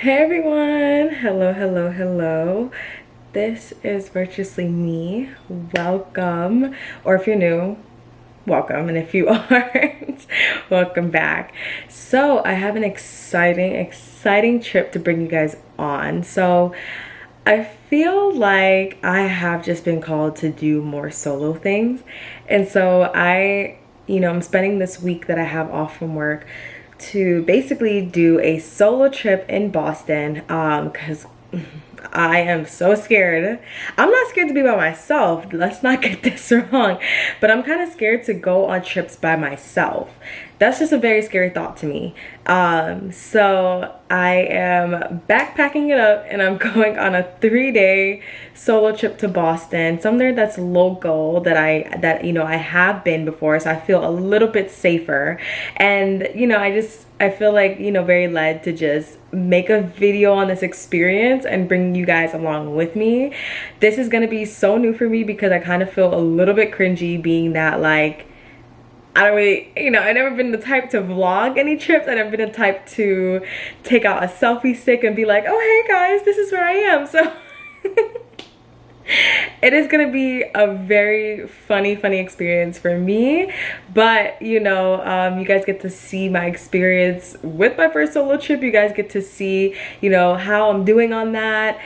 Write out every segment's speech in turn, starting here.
Hey everyone, hello, hello, hello. This is Virtuously Me. Welcome, or if you're new, welcome, and if you aren't, welcome back. So I have an exciting trip to bring you guys on. So I feel like I have just been called to do more solo things. And so I'm spending this week that I have off from work to basically do a solo trip in Boston because I am so scared. I'm not scared to be by myself. Let's not get this wrong. But I'm kind of scared to go on trips by myself. That's just a very scary thought to me. So I am backpacking it up and I'm going on a 3-day solo trip to Boston, somewhere that's local that I have been before, so I feel a little bit safer. And I feel like, very led to just make a video on this experience and bring you guys along with me. This is gonna be so new for me because I kind of feel a little bit cringy being that, like, I don't really, I've never been the type to vlog any trips. I've never been the type to take out a selfie stick and be like, oh, hey guys, this is where I am. So it is gonna be a very funny experience for me, but you guys get to see my experience with my first solo trip. You guys get to see how I'm doing on that,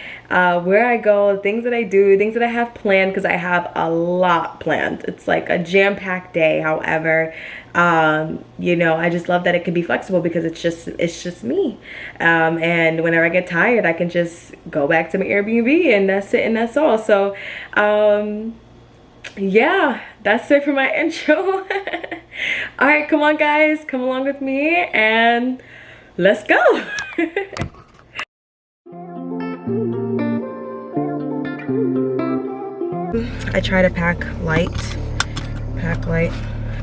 where I go, things that I do, things that I have planned, because I have a lot planned. It's like a jam-packed day. However, I just love that it can be flexible because it's just me, and whenever I get tired I can just go back to my Airbnb and that's it, and that's all. So yeah, that's it for my intro. All right, come on guys, come along with me and let's go. I try to pack light.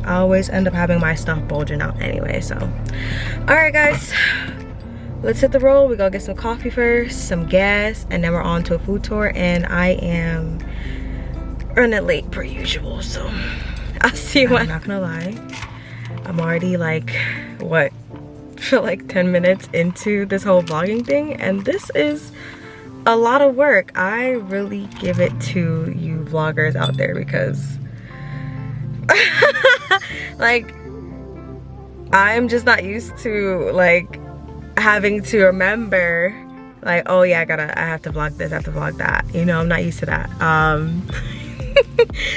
I always end up having my stuff bulging out anyway. So all right guys, let's hit the road. We gotta get some coffee first, some gas, and then we're on to a food tour. And I am running late per usual, so I'll see you. I'm not gonna lie, I'm already like, what, feel like 10 minutes into this whole vlogging thing, and this is a lot of work. I really give it to you vloggers out there because like, I'm just not used to like having to remember like, oh yeah, I have to vlog this, I have to vlog that, I'm not used to that.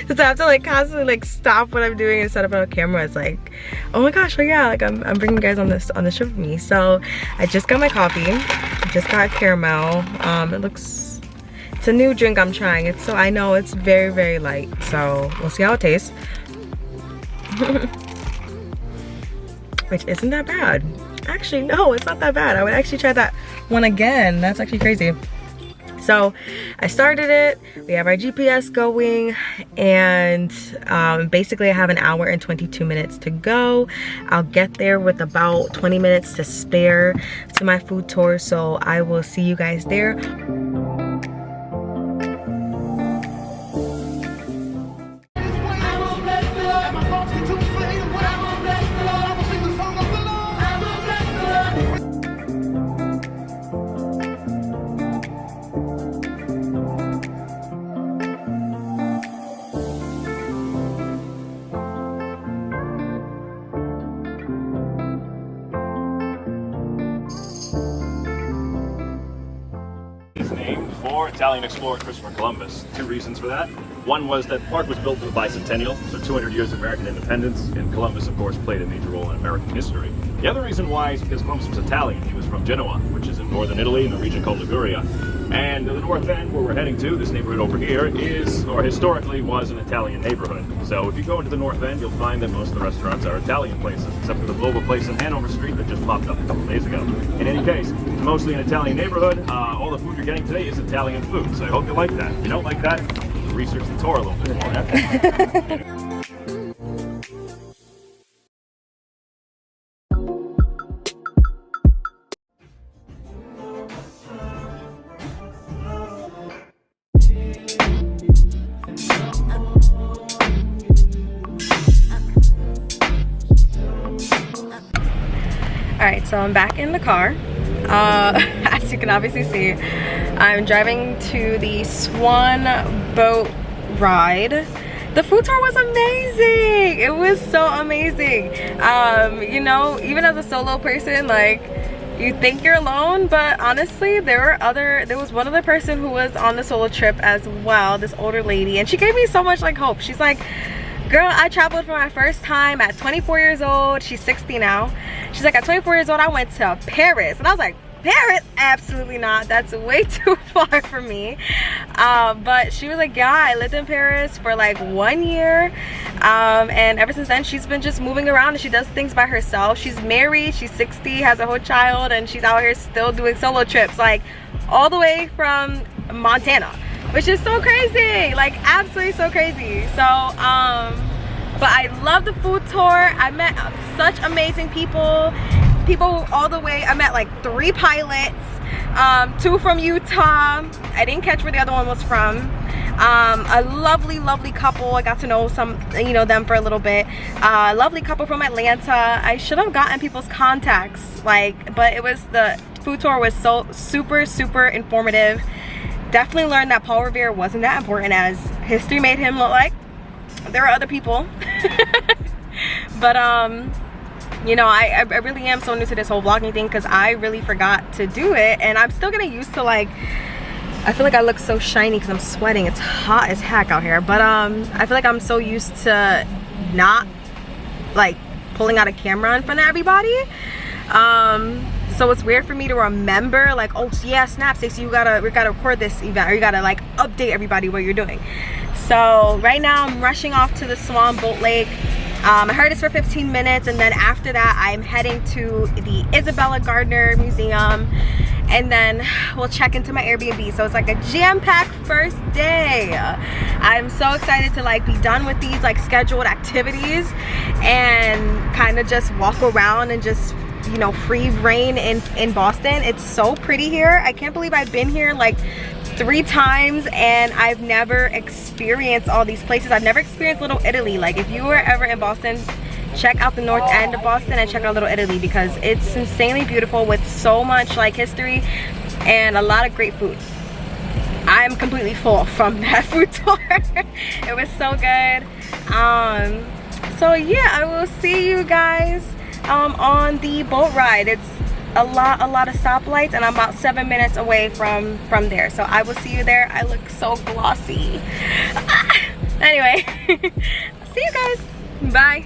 So I have to like constantly like stop what I'm doing and set up on a camera. It's like, oh my gosh, oh yeah, like I'm bringing you guys on this trip with me. So I just got my coffee. I just got caramel. It's a new drink I'm trying. So I know it's very light, so we'll see how it tastes. Which isn't that bad. Actually, no, it's not that bad. I would actually try that one again. That's actually crazy. So I started it. We have our GPS going, and basically I have an hour and 22 minutes to go. I'll get there with about 20 minutes to spare to my food tour, so I will see you guys there. Italian explorer Christopher Columbus. Two reasons for that. One was that the park was built for the bicentennial, so 200 years of American independence, and Columbus, of course, played a major role in American history. The other reason why is because Columbus was Italian. He was from Genoa, which is in northern Italy in the region called Liguria. And the north end, where we're heading to, this neighborhood over here, is, or historically was, an Italian neighborhood. So if you go into the north end, you'll find that most of the restaurants are Italian places, except for the Global place in Hanover Street that just popped up a couple days ago. In any case, mostly an Italian neighborhood. All the food you're getting today is Italian food, so I hope you like that. If you don't like that, research the tour a little bit more. All right, so I'm back in the car. As you can obviously see, I'm driving to the Swan boat ride. The food tour was amazing. It was so amazing. You know, even as a solo person, like, you think you're alone, but honestly there was one other person who was on the solo trip as well, this older lady, and she gave me so much like hope. She's like, girl, I traveled for my first time at 24 years old. She's 60 now. She's like, at 24 years old I went to Paris. And I was like, Paris? Absolutely not. That's way too far for me. But she was like, yeah, I lived in Paris for like 1 year. And ever since then she's been just moving around and she does things by herself. She's married, she's 60, has a whole child, and she's out here still doing solo trips, like all the way from Montana, which is so crazy, like absolutely so crazy. So but I love the food tour. I met such amazing people all the way. I met like 3 pilots, 2 from Utah. I didn't catch where the other one was from. A lovely couple. I got to know them for a little bit. Lovely couple from Atlanta. I should have gotten people's contacts, like, but the food tour was so super informative. Definitely learned that Paul Revere wasn't that important as history made him look like. There are other people. But you know, I really am so new to this whole vlogging thing because I really forgot to do it, and I'm still getting used to, like, I feel like I look so shiny because I'm sweating. It's hot as heck out here, but I feel like I'm so used to not like pulling out a camera in front of everybody. So it's weird for me to remember, like, oh yeah, snap, Stacey, we gotta record this event, or you gotta like update everybody what you're doing. So right now I'm rushing off to the Swan Boat Lake. I heard it's for 15 minutes, and then after that I'm heading to the Isabella Gardner Museum, and then we'll check into my Airbnb. So it's like a jam-packed first day. I'm so excited to like be done with these like scheduled activities and kind of just walk around and just, you know, free reign in Boston. It's so pretty here. I can't believe I've been here like 3 times and I've never experienced all these places. I've never experienced Little Italy. Like, if you were ever in Boston, check out the north end of Boston and check out Little Italy, because it's insanely beautiful with so much like history and a lot of great food. I'm completely full from that food tour. It was so good. So yeah, I will see you guys on the boat ride. It's a lot of stoplights, and I'm about 7 minutes away from there, so I will see you there. I look so glossy. Anyway, see you guys. Bye.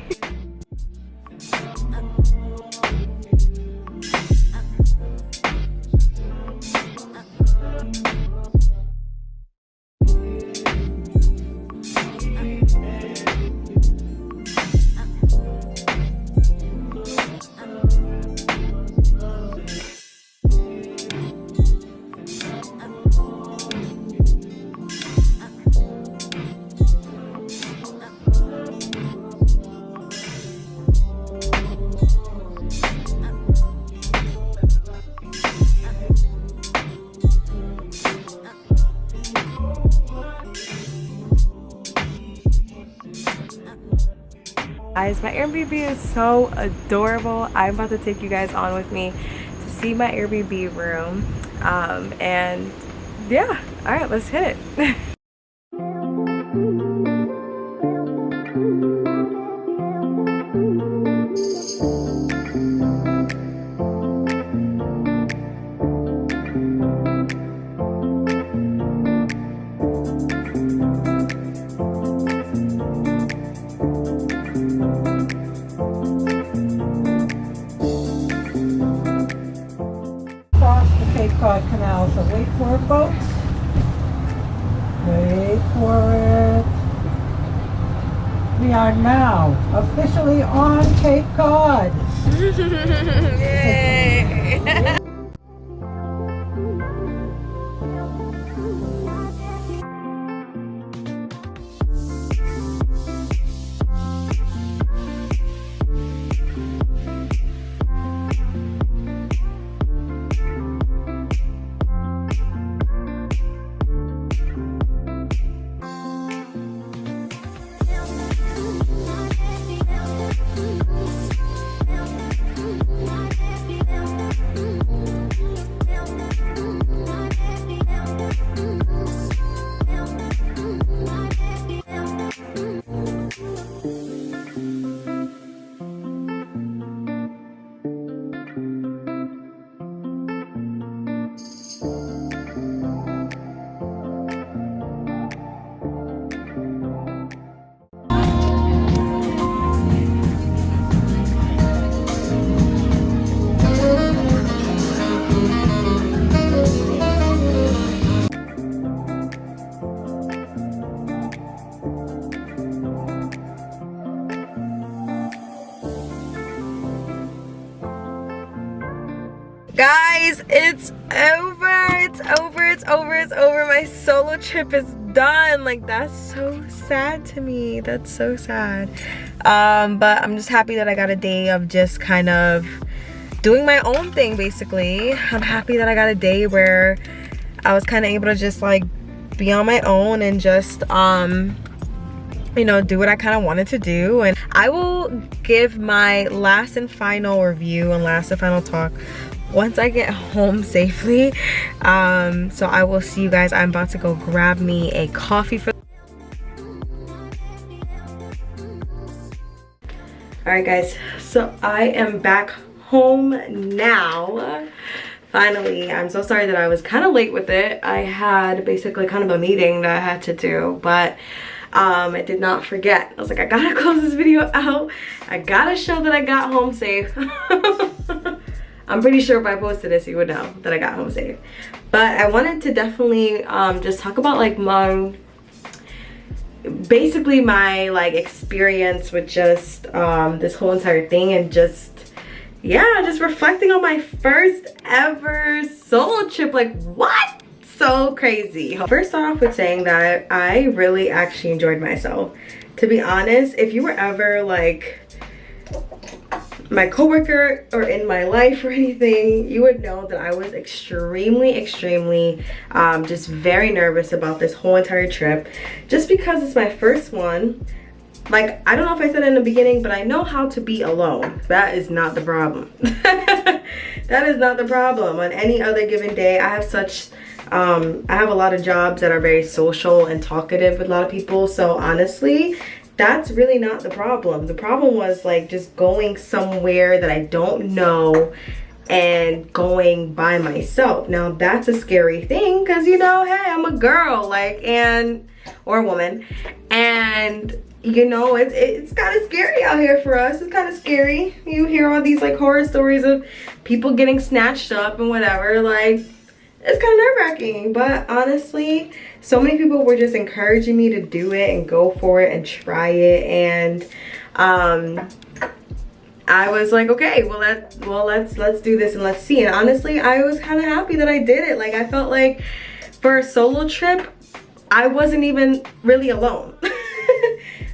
Guys, my Airbnb is so adorable. I'm about to take you guys on with me to see my Airbnb room. And yeah, all right, let's hit it. Canal, so wait for it, folks. Wait for it. We are now officially on Cape Cod. Yay! It's over. It's over. It's over. It's over. My solo trip is done. Like, that's so sad to me. That's so sad. But I'm just happy that I got a day of just kind of doing my own thing, basically. I'm happy that I got a day where I was kind of able to just like be on my own and just you know, do what I kind of wanted to do. And I will give my last and final review and last and final talk once I get home safely. So I will see you guys. I'm about to go grab me a coffee for Alright guys, so I am back home now. Finally. I'm so sorry that I was kind of late with it. I had basically kind of a meeting that I had to do, but I did not forget. I was like, I gotta close this video out. I gotta show that I got home safe. I'm pretty sure if I posted this, you would know that I got home safe. But I wanted to definitely just talk about like basically my like experience with just this whole entire thing, and just yeah, just reflecting on my first ever solo trip. Like, what? So crazy. First off with saying that I really actually enjoyed myself. To be honest, if you were ever like my coworker or in my life or anything, you would know that I was extremely just very nervous about this whole entire trip, just because it's my first one. Like, I don't know if I said it in the beginning, but I know how to be alone. That is not the problem. That is not the problem. On any other given day, I have such I have a lot of jobs that are very social and talkative with a lot of people. So honestly, that's really not the problem. The problem was like just going somewhere that I don't know and going by myself. Now that's a scary thing, because you know, hey, I'm a girl, like, or a woman, and you know, it's kind of scary out here for us. It's kind of scary. You hear all these like horror stories of people getting snatched up and whatever. Like, it's kind of nerve-wracking. But honestly, so many people were just encouraging me to do it and go for it and try it. And I was like, okay, well let's do this and let's see. And honestly, I was kind of happy that I did it. Like, I felt like for a solo trip, I wasn't even really alone.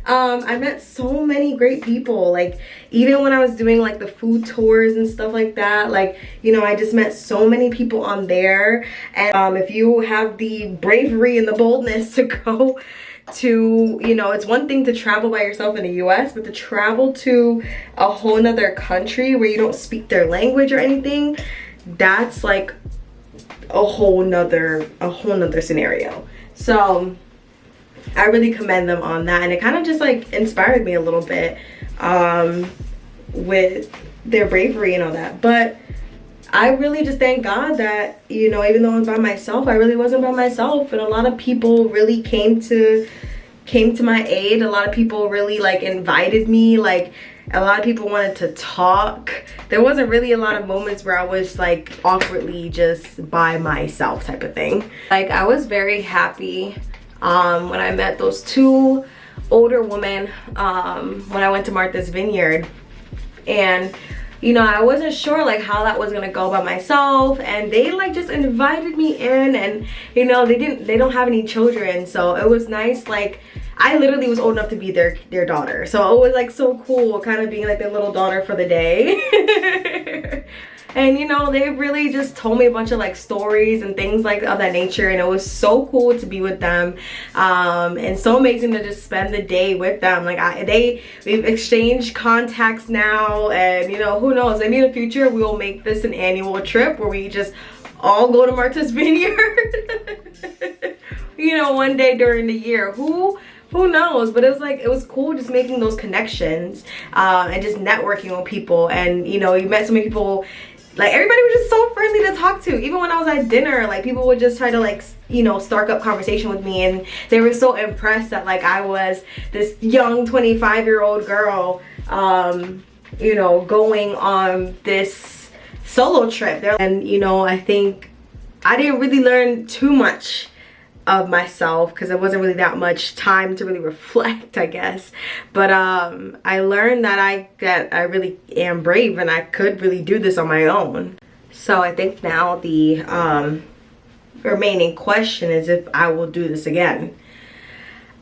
I met so many great people. Like, even when I was doing like the food tours and stuff like that, like, you know, I just met so many people on there. And if you have the bravery and the boldness to go to, you know, it's one thing to travel by yourself in the US, but to travel to a whole nother country where you don't speak their language or anything, that's like a whole nother scenario. So I really commend them on that, and it kind of just like inspired me a little bit with their bravery and all that. But I really just thank God that, you know, even though I was by myself, I really wasn't by myself, and a lot of people really came to my aid. A lot of people really like invited me. Like, a lot of people wanted to talk. There wasn't really a lot of moments where I was like awkwardly just by myself type of thing. Like, I was very happy when I met those two older women when I went to Martha's Vineyard. And you know, I wasn't sure like how that was gonna go by myself, and they like just invited me in. And you know, they don't have any children, so it was nice. Like, I literally was old enough to be their daughter, so it was like so cool kind of being like their little daughter for the day. And you know, they really just told me a bunch of like stories and things like of that nature, and it was so cool to be with them, and so amazing to just spend the day with them. Like, we've exchanged contacts now, and you know, who knows, maybe in the future we will make this an annual trip where we just all go to Martha's Vineyard. You know, one day during the year. Who knows? But it was like, it was cool just making those connections and just networking with people. And you know, you met so many people. Like, everybody was just so friendly to talk to. Even when I was at dinner, like, people would just try to like, you know, start up conversation with me, and they were so impressed that like I was this young 25-year-old girl, you know, going on this solo trip. And you know, I think I didn't really learn too much of myself because there wasn't really that much time to really reflect, I guess. But I learned that I really am brave, and I could really do this on my own. So I think now the remaining question is if I will do this again.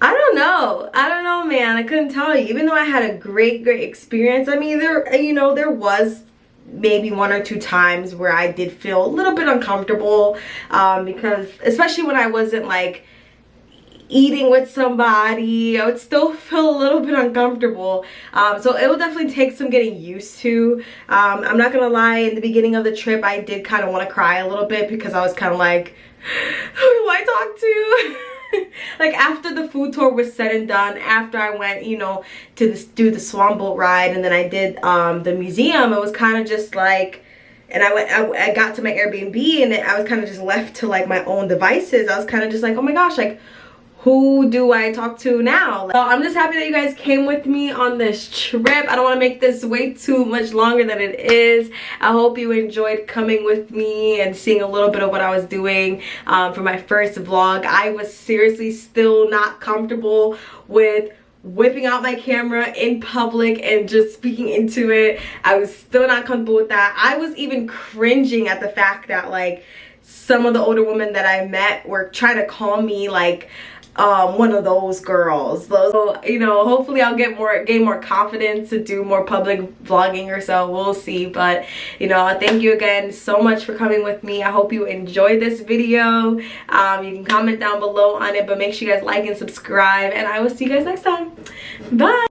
I don't know, man. I couldn't tell you. Even though I had a great experience, I mean, there was maybe 1 or 2 times where I did feel a little bit uncomfortable, because especially when I wasn't like eating with somebody, I would still feel a little bit uncomfortable. So it will definitely take some getting used to. I'm not gonna lie, in the beginning of the trip I did kind of want to cry a little bit, because I was kind of like, who do I talk to? Like after the food tour was said and done, after I went, you know, to do the swan boat ride, and then I did the museum, it was kind of just like, and I got to my Airbnb, and I was kind of just left to like my own devices. I was kind of just like, oh my gosh, like who do I talk to now? So I'm just happy that you guys came with me on this trip. I don't want to make this way too much longer than it is. I hope you enjoyed coming with me and seeing a little bit of what I was doing for my first vlog. I was seriously still not comfortable with whipping out my camera in public and just speaking into it. I was still not comfortable with that. I was even cringing at the fact that like some of the older women that I met were trying to call me like one of those girls. So, you know, hopefully I'll gain more confidence to do more public vlogging or so. We'll see. But, you know, thank you again so much for coming with me. I hope you enjoyed this video. You can comment down below on it, but make sure you guys like and subscribe, and I will see you guys next time. Bye.